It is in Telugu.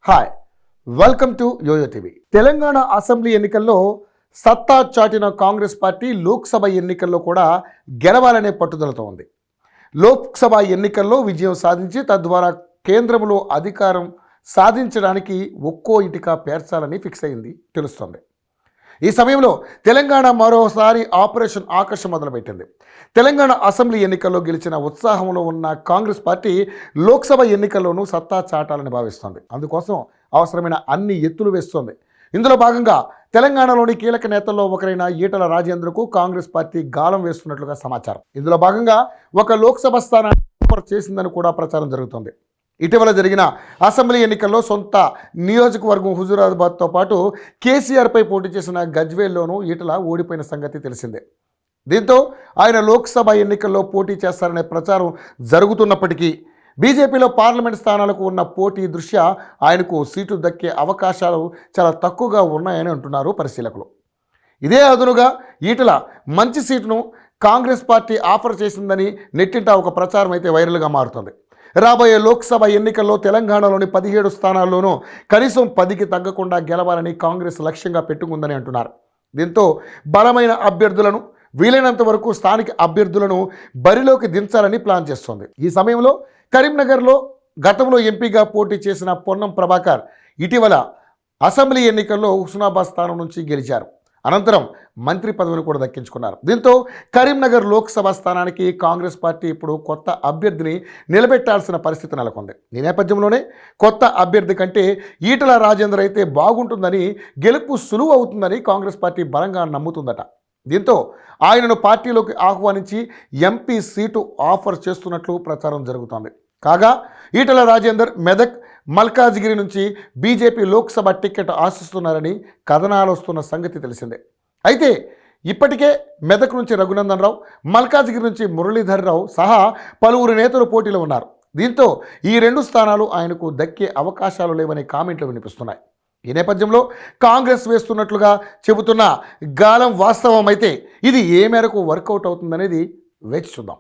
Hi, welcome to YoYo TV. Telangana assembly ఎన్నికల్లో సత్తా చాటిన కాంగ్రెస్ పార్టీ లోక్సభ ఎన్నికల్లో కూడా గెలవాలనే పట్టుదలతో ఉంది. లోక్సభ ఎన్నికల్లో విజయం సాధించి తద్వారా కేంద్రంలో అధికారం సాధించడానికి ఒక్కో ఇటుక పేర్చాలని ఫిక్స్ అయింది తెలుస్తోంది. ఈ సమయంలో తెలంగాణ మరోసారి ఆపరేషన్ ఆకర్ష మొదలుపెట్టింది. తెలంగాణ అసెంబ్లీ ఎన్నికల్లో గెలిచిన ఉత్సాహంలో ఉన్న కాంగ్రెస్ పార్టీ లోక్సభ ఎన్నికల్లోనూ సత్తా చాటాలని భావిస్తోంది. అందుకోసం అవసరమైన అన్ని ఎత్తులు వేస్తోంది. ఇందులో భాగంగా తెలంగాణలోని కీలక నేతల్లో ఒకరైన ఈటల రాజేందర్కు కాంగ్రెస్ పార్టీ గాలం వేస్తున్నట్లుగా సమాచారం. ఇందులో భాగంగా ఒక లోక్సభ స్థానాన్ని ఆఫర్ చేసిందని కూడా ప్రచారం జరుగుతోంది. ఇటీవల జరిగిన అసెంబ్లీ ఎన్నికల్లో సొంత నియోజకవర్గం హుజూరాబాద్తో పాటు కేసీఆర్పై పోటీ చేసిన గజ్వేల్లోనూ ఈటల ఓడిపోయిన సంగతి తెలిసిందే. దీంతో ఆయన లోక్సభ ఎన్నికల్లో పోటీ చేస్తారనే ప్రచారం జరుగుతున్నప్పటికీ బీజేపీలో పార్లమెంట్ స్థానాలకు ఉన్న పోటీ దృష్ట్యా ఆయనకు సీటు దక్కే అవకాశాలు చాలా తక్కువగా ఉన్నాయని అంటున్నారు పరిశీలకులు. ఇదే అదునుగా ఈటల మంచి సీటును కాంగ్రెస్ పార్టీ ఆఫర్ చేసిందని నెట్టింట ఒక ప్రచారం అయితే వైరల్గా మారుతుంది. రాబోయే లోక్సభ ఎన్నికల్లో తెలంగాణలోని 17 స్థానాల్లోనూ కనీసం 10కి తగ్గకుండా గెలవాలని కాంగ్రెస్ లక్ష్యంగా పెట్టుకుందని అంటున్నారు. దీంతో బలమైన అభ్యర్థులను వీలైనంత వరకు స్థానిక అభ్యర్థులను బరిలోకి దించాలని ప్లాన్ చేస్తోంది. ఈ సమయంలో కరీంనగర్లో గతంలో ఎంపీగా పోటీ చేసిన పొన్నం ప్రభాకర్ ఇటీవల అసెంబ్లీ ఎన్నికల్లో హుస్నాబాద్ స్థానం నుంచి గెలిచారు. అనంతరం మంత్రి పదవిని కూడా దక్కించుకున్నారు. దీంతో కరీంనగర్ లోక్సభ స్థానానికి కాంగ్రెస్ పార్టీ ఇప్పుడు కొత్త అభ్యర్థిని నిలబెట్టాల్సిన పరిస్థితి నెలకొంది. ఈ నేపథ్యంలోనే కొత్త అభ్యర్థి కంటే ఈటల రాజేందర్ అయితే బాగుంటుందని, గెలుపు సులువు అవుతుందని కాంగ్రెస్ పార్టీ బలంగా నమ్ముతుందట. దీంతో ఆయనను పార్టీలోకి ఆహ్వానించి ఎంపీ సీటు ఆఫర్ చేస్తున్నట్లు ప్రచారం జరుగుతోంది. కాగా ఈటల రాజేందర్ మెదక్, మల్కాజ్గిరి నుంచి బీజేపీ లోక్సభ టికెట్ ఆశిస్తున్నారని కథనాలు వస్తున్న సంగతి తెలిసిందే. అయితే ఇప్పటికే మెదక్ నుంచి రఘునందన్ రావు, మల్కాజ్గిరి నుంచి మురళీధర్ రావు సహా పలువురు నేతలు పోటీలో ఉన్నారు. దీంతో ఈ 2 స్థానాలు ఆయనకు దక్కే అవకాశాలు లేవనే కామెంట్లు వినిపిస్తున్నాయి. ఈ నేపథ్యంలో కాంగ్రెస్ వేస్తున్నట్లుగా చెబుతున్న గాలం వాస్తవం అయితే ఇది ఏ మేరకు వర్కౌట్ అవుతుందనేది వేచి చూద్దాం.